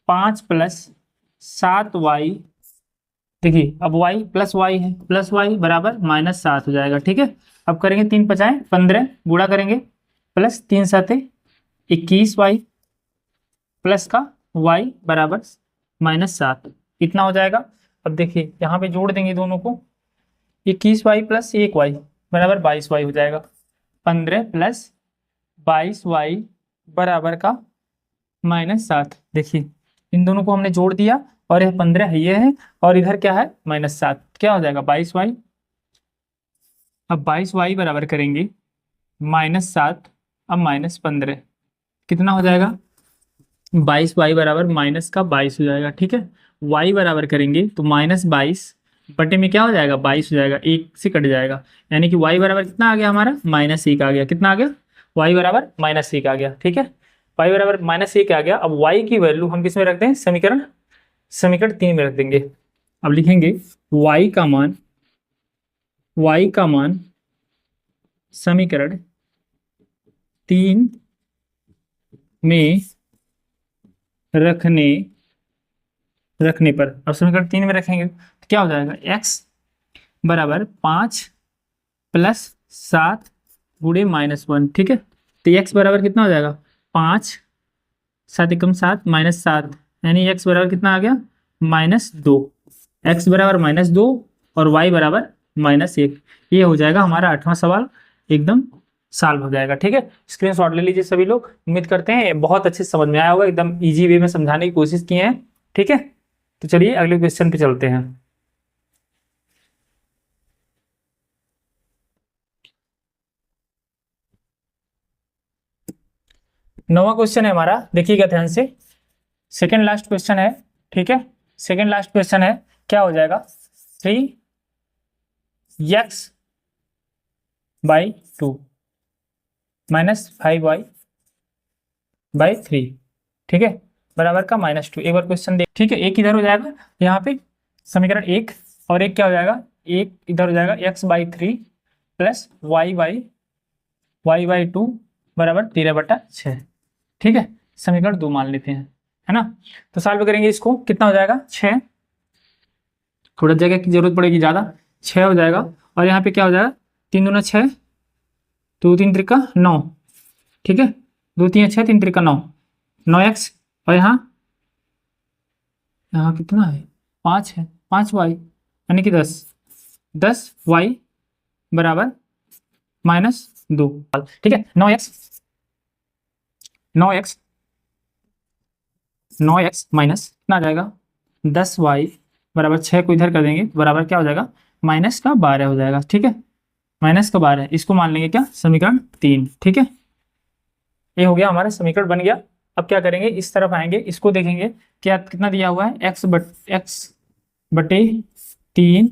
[SPEAKER 1] 5 + 7y, देखिए अब y प्लस वाई है, प्लस वाई बराबर -7 हो जाएगा। ठीक है, अब करेंगे 3 × 5 = 15, गुणा करेंगे, प्लस 3 × 7 = 21y, प्लस का y बराबर -7, इतना हो जाएगा। अब देखिए यहाँ पे जोड़ देंगे दोनों को, 21y + 1y बराबर 22y हो जाएगा, 15 + 22y बराबर का -7। देखिए इन दोनों को हमने जोड़ दिया, और यह 15 ये है, और इधर क्या है -7, क्या हो जाएगा 22y। अब 22y बराबर करेंगे -7, अब -15, कितना हो जाएगा 22y बराबर -22 हो जाएगा। ठीक है, y बराबर करेंगे तो -22 बटे में क्या हो जाएगा 22 हो जाएगा, 1 से कट जाएगा, यानी कि y बराबर कितना आ गया हमारा -1 आ गया, कितना आ गया y बराबर -1 आ गया। ठीक है, y बराबर -1 आ गया। अब y की वैल्यू हम किस में रखते हैं, समीकरण 3 में रख देंगे। अब लिखेंगे y का मान समीकरण 3 में रखने पर, अब समीकरण 3 में रखेंगे तो क्या हो जाएगा x बराबर 5 + 7 × -1। ठीक है, तो x बराबर कितना हो जाएगा 5, 7 एकम 7 -7, यानी x बराबर कितना आ गया -2, x बराबर -2 और y बराबर -1। ये हो जाएगा हमारा 8वां सवाल, एकदम सॉल्व हो जाएगा। ठीक है, स्क्रीनशॉट ले लीजिए सभी लोग, उम्मीद करते हैं बहुत अच्छे से समझ में आया होगा, एकदम इजी वे में समझाने की कोशिश किए हैं। ठीक है, तो चलिए अगले क्वेश्चन पे चलते हैं। नौवां क्वेश्चन है हमारा, देखिएगा ध्यान से, सेकेंड लास्ट क्वेश्चन है। ठीक है, सेकेंड लास्ट क्वेश्चन है, क्या हो जाएगा 3x / 2 -5y/3। ठीक है, बराबर का -2। एक बार क्वेश्चन देख, ठीक है, एक इधर हो जाएगा यहाँ पे समीकरण 1, और एक क्या हो जाएगा, एक इधर हो जाएगा x/3 + y/2 बराबर 13/6। ठीक है, समीकरण 2 मान लेते हैं, है ना। तो सॉल्व करेंगे इसको, कितना हो जाएगा 6, थोड़ा जगह की जरूरत पड़ेगी ज़्यादा, 6 हो जाएगा, और यहाँ पे क्या हो जाएगा 3 दूना 6, 2 3 त्रिका 9। ठीक है, 2 3 6, 3 त्रिका 9, 9x, और यहाँ कितना है 5 है, 5y, यानी कि 10y बराबर -2। ठीक है, 9x माइनस कितना आ जाएगा 10y बराबर 6 को इधर कर देंगे, बराबर क्या हो जाएगा -12 हो जाएगा। ठीक है, -12, इसको मान लेंगे क्या समीकरण 3। ठीक है, ये हो गया हमारा समीकरण बन गया। अब क्या करेंगे, इस तरफ आएंगे, इसको देखेंगे क्या कितना दिया हुआ है, एक्स बटे 3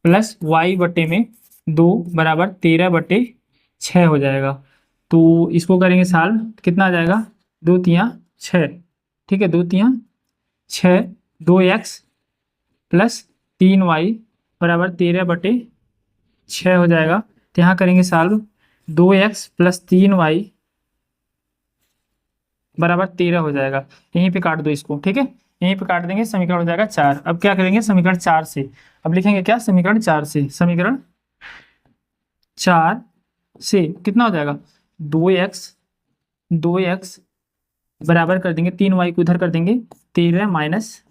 [SPEAKER 1] प्लस वाई बटे में 2 बराबर 13/6 हो जाएगा। तो इसको करेंगे सॉल्व, कितना आ जाएगा, 2 तियाँ 6, ठीक है, 2 तियाँ 6, 2x प्लस 3y बराबर 13/6 हो जाएगा। तो यहाँ करेंगे सॉल्व, 2x प्लस 3y बराबर 13 हो जाएगा। यहीं पे काट दो इसको, ठीक है, यहीं पे काट देंगे, समीकरण हो जाएगा 4। अब क्या करेंगे, समीकरण 4 से, अब लिखेंगे क्या, समीकरण 4 से, समीकरण 4 से कितना हो जाएगा, 2x बराबर कर देंगे 3y को इधर कर देंगे 13 माइनस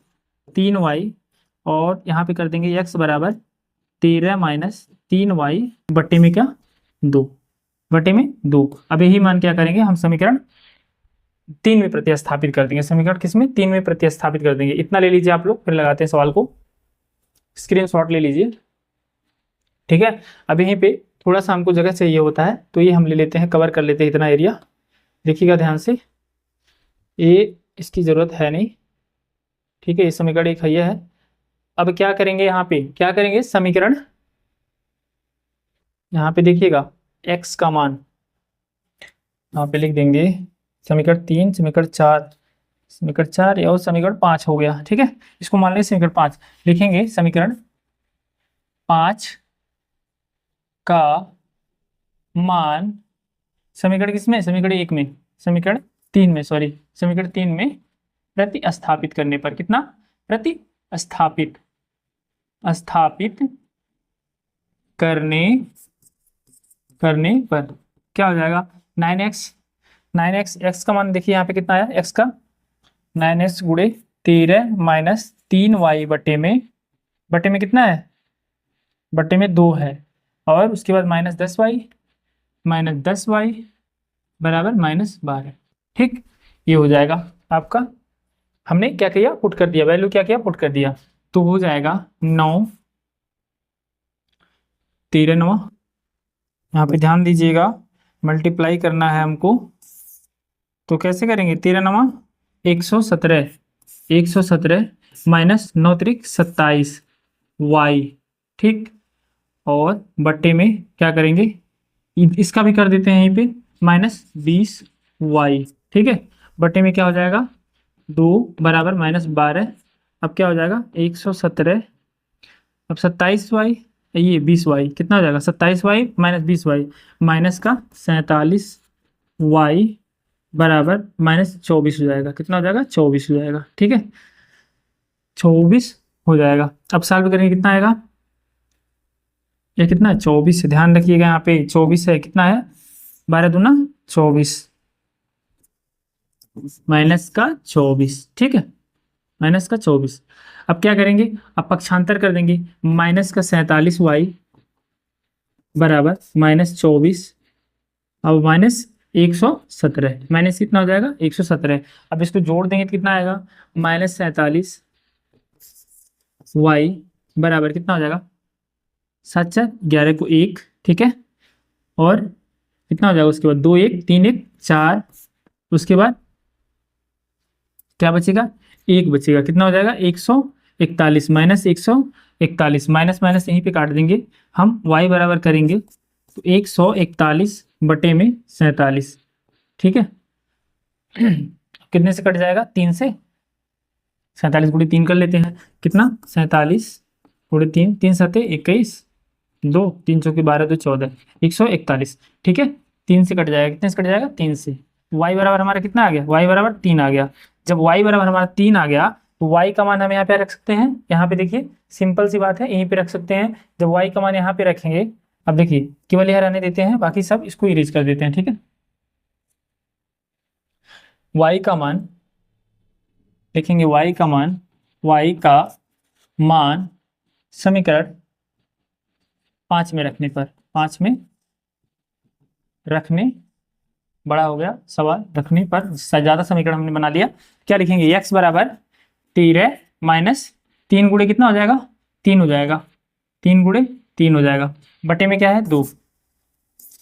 [SPEAKER 1] 3y, और यहाँ पे कर देंगे x बराबर 13 माइनस 3y बट्टे में क्या, 2 बटे में 2। अब यही मान क्या करेंगे हम, समीकरण 3 में प्रतिस्थापित कर देंगे, समीकरण किसमें, 3 में प्रतिस्थापित कर देंगे। इतना ले लीजिए आप लोग, फिर लगाते हैं सवाल को, स्क्रीनशॉट ले लीजिए, ठीक है। अब यहीं पे थोड़ा सा हमको जगह चाहिए होता है, तो ये हम ले लेते हैं, कवर कर लेते हैं इतना एरिया, देखिएगा ध्यान से, ये इसकी ज़रूरत है नहीं, ठीक है, ये समीकरण एक है। अब क्या करेंगे, यहाँ पे क्या करेंगे, समीकरण, यहाँ पे देखिएगा x का मान यहाँ पे लिख देंगे, समीकरण 3, समीकरण 4, समीकरण 4 और समीकरण 5 हो गया, ठीक है। इसको मान लेंगे समीकरण 5, लिखेंगे समीकरण 5 का मान, समीकरण किसमें, समीकरण 1 में, समीकरण 3 में, सॉरी, समीकरण 3 में प्रतिस्थापित करने पर, कितना, प्रतिस्थापित करने पर क्या हो जाएगा, 9x x का मान देखिए यहाँ पे कितना आया, x का 9x गुणे 13 माइनस 3y बटे में कितना है, बटे में 2 है, और उसके बाद माइनस 10y बराबर -12, ठीक, ये हो जाएगा आपका, हमने क्या किया, पुट कर दिया, वैल्यू क्या किया, पुट कर दिया, तो हो जाएगा 9, 13 9, यहाँ पे ध्यान दीजिएगा, मल्टीप्लाई करना है हमको, तो कैसे करेंगे, 13 9 117 माइनस 9 त्रिक 27 y, ठीक, और बट्टे में क्या करेंगे, इसका भी कर देते हैं यहीं पे, -20 y, ठीक है, बट्टे में क्या हो जाएगा, 2 बराबर -12, अब क्या हो जाएगा 117, अब 27y, ये 20y, कितना हो जाएगा, 27y माइनस 20y माइनस का 47y बराबर -24 हो जाएगा, कितना हो जाएगा, 24 हो जाएगा, ठीक है, 24 हो जाएगा। अब सॉल्व करेंगे, कितना आएगा, ये कितना है, 24 है, ध्यान रखिएगा यहाँ पे 24 है, कितना है, 12 दूना 24 माइनस का 24, ठीक है, माइनस का 24। अब क्या करेंगे, अब पक्षांतर कर देंगे, माइनस का 47y बराबर -24, अब -117, माइनस कितना हो जाएगा, 117। अब इसको जोड़ देंगे तो कितना आएगा, -47y बराबर कितना हो जाएगा, 7 4 11 को 1, ठीक है, और कितना हो जाएगा, उसके बाद 2 1 3 1 4, उसके बाद क्या बचेगा, 1 बचेगा, कितना हो जाएगा, 141 माइनस 141, माइनस यहीं पे काट देंगे हम, y बराबर करेंगे तो 141 बटे में 47, ठीक है, कितने से कट जाएगा, 3 से, 47 गुणे 3 कर लेते हैं, कितना, 47 गुणे 3, 3 7 21, 2 3 चौके 12 2 14, 141, ठीक है, 3 से कट जाएगा, कितने से कट जाएगा, 3 से। y बराबर हमारा कितना आ गया, y बराबर 3 आ गया। जब y बराबर हमारा 3 आ गया तो y का मान हम यहाँ पे रख सकते हैं, यहाँ पे देखिए सिंपल सी बात है, यहीं पे रख सकते हैं। जब y का मान यहाँ पे रखेंगे, अब देखिए केवल यह रहने देते हैं, बाकी सब इसको इरेज कर देते हैं, ठीक है। y का मान देखेंगे, y का मान समीकरण 5 में रखने पर, 5 में रखने, बड़ा हो गया सवाल, रखने पर ज़्यादा समीकरण हमने बना लिया। क्या लिखेंगे, x बराबर 13 माइनस 3 गुणे कितना हो जाएगा, 3 हो जाएगा, 3 गुणे 3 हो जाएगा, बटे में क्या है 2,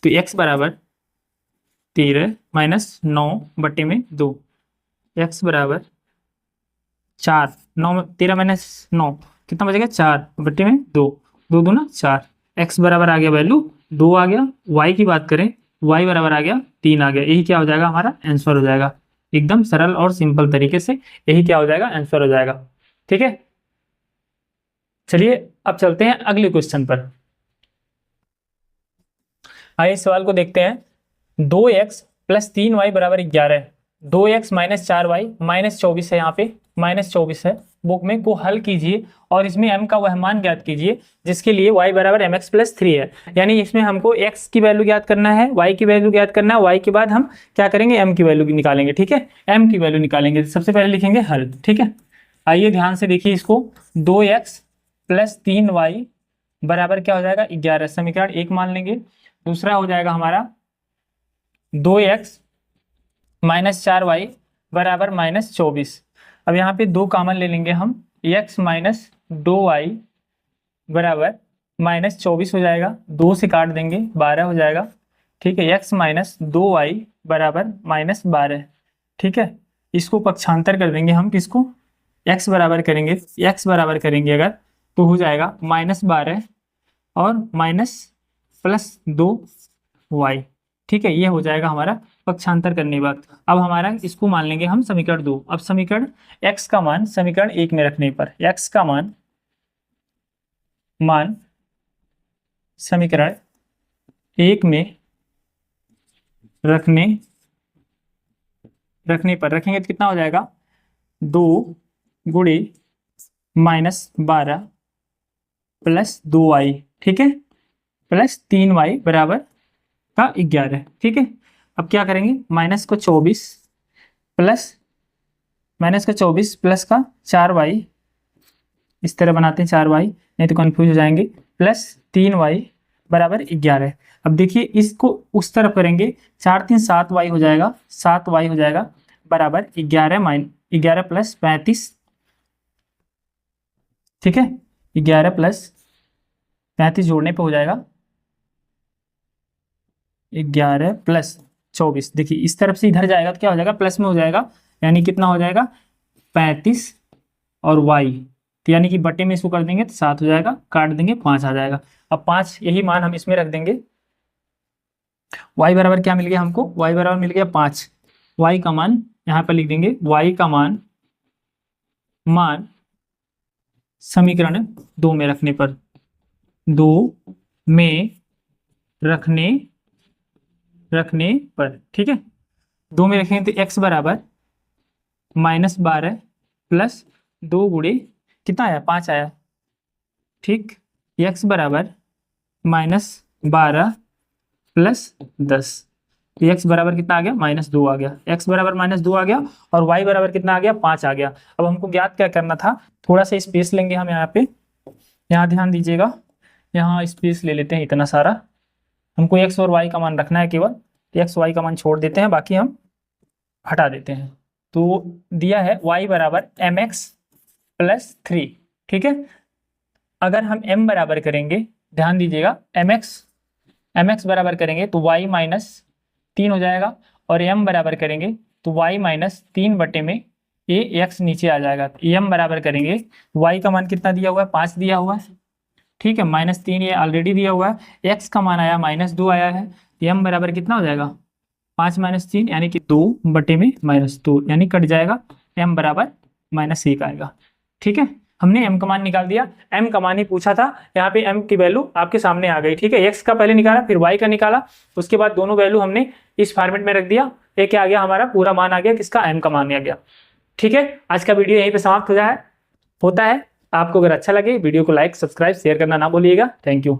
[SPEAKER 1] तो x बराबर 13 माइनस 9 बटे में 2, x बराबर 4, 9 13 माइनस 9 कितना बचेगा 4 बट्टे में 2, 2 दूना 4, x बराबर आ गया वैल्यू 2 आ गया। y की बात करें y बराबर आ गया 3 आ गया। यही क्या हो जाएगा हमारा आंसर हो जाएगा। एकदम सरल और सिंपल तरीके से यही क्या हो जाएगा आंसर हो जाएगा। ठीक है, चलिए अब चलते हैं अगले क्वेश्चन पर। आइए इस सवाल को देखते हैं। 2x प्लस 3y बराबर 11, 2x माइनस 4y माइनस 24 है, यहाँ पे माइनस 24 है बुक में, को हल कीजिए और इसमें m का वह मान ज्ञात कीजिए जिसके लिए y बराबर mx प्लस 3 है। यानी इसमें हमको x की वैल्यू ज्ञात करना है, y की वैल्यू ज्ञात करना है, y के बाद हम क्या करेंगे m की वैल्यू निकालेंगे। ठीक है, m की वैल्यू निकालेंगे, सबसे पहले लिखेंगे हल। ठीक है, आइए ध्यान से देखिए इसको। 2x प्लस 3y बराबर क्या हो जाएगा 11, समीकरण 1 मान लेंगे। दूसरा हो जाएगा हमारा 2x माइनस 4y बराबर माइनस 24। अब यहाँ पे 2 कॉमन ले लेंगे हम, x माइनस 2y बराबर माइनस 24 हो जाएगा, 2 से काट देंगे 12 हो जाएगा। ठीक है, x माइनस 2y बराबर माइनस 12। ठीक है, इसको पक्षांतर कर देंगे हम, किसको x बराबर करेंगे, x बराबर करेंगे अगर तो हो जाएगा माइनस 12 और माइनस प्लस 2y। ठीक है, ये हो जाएगा हमारा पक्षांतर करने के बाद। अब हमारा इसको मान लेंगे हम समीकरण 2। अब समीकरण x का मान समीकरण 1 में रखने पर, x का मान समीकरण 1 में रखने पर रखेंगे तो कितना हो जाएगा 2 गुणे माइनस 12 प्लस 2y। ठीक है, प्लस 3y बराबर का 11। ठीक है, अब क्या करेंगे माइनस का 24 प्लस का 4y, इस तरह बनाते हैं 4y, नहीं तो कंफ्यूज हो जाएंगे, प्लस 3y बराबर 11। अब देखिए इसको उस तरफ करेंगे, 4 3 7y हो जाएगा, 7y हो जाएगा बराबर 11 प्लस 35। ठीक है, 11 प्लस 35 जोड़ने पे हो जाएगा 11 प्लस 24। देखिए इस तरफ से इधर जाएगा तो क्या हो जाएगा प्लस में हो जाएगा, यानी कितना हो जाएगा 35 और y, तो यानी कि बटे में इसको कर देंगे तो 7 हो जाएगा, काट देंगे 5 आ जाएगा। अब 5 यही मान हम इसमें रख देंगे। y बराबर क्या मिल गया हमको, y बराबर मिल गया 5। y का मान यहाँ पर लिख देंगे, y का मान समीकरण 2 में रखने पर, 2 में रखने पर। ठीक है, 2 में रखेंगे तो x बराबर माइनस 12 प्लस 2 गुणे कितना आया 5 आया। ठीक, x बराबर माइनस 12 प्लस 10, तो x बराबर कितना आ गया माइनस 2 आ गया, x बराबर माइनस 2 आ गया और y बराबर कितना आ गया 5 आ गया। अब हमको ज्ञात क्या करना था, थोड़ा सा स्पेस लेंगे हम यहाँ पे, यहाँ ध्यान दीजिएगा, यहाँ स्पेस ले लेते हैं इतना सारा। हमको x और y का मान रखना है केवल, x y का मान छोड़ देते हैं, बाकी हम हटा देते हैं। तो दिया है y बराबर mx प्लस 3। ठीक है, अगर हम m बराबर करेंगे, ध्यान दीजिएगा mx बराबर करेंगे तो y माइनस 3 हो जाएगा, और m बराबर करेंगे तो y माइनस 3 बटे में x नीचे आ जाएगा। तो m बराबर करेंगे, y का मान कितना दिया हुआ है 5 दिया हुआ है। ठीक है, माइनस 3 ये ऑलरेडी दिया हुआ है, x का मान आया माइनस 2 आया है, m बराबर कितना हो जाएगा 5 माइनस 3 यानी कि 2 बटे में माइनस 2, यानी कट जाएगा, m बराबर माइनस 1 आएगा। ठीक है, हमने m का मान निकाल दिया, m का मान ही पूछा था, यहाँ पे m की वैल्यू आपके सामने आ गई। ठीक है, x का पहले निकाला फिर y का निकाला, उसके बाद दोनों वैल्यू हमने इस फॉर्मेट में रख दिया, ये क्या आ गया हमारा पूरा मान आ गया, किसका m का मान आ गया। ठीक है, आज का वीडियो यहीं पे समाप्त होता है। आपको अगर अच्छा लगे वीडियो को लाइक सब्सक्राइब शेयर करना ना भूलिएगा। Thank you.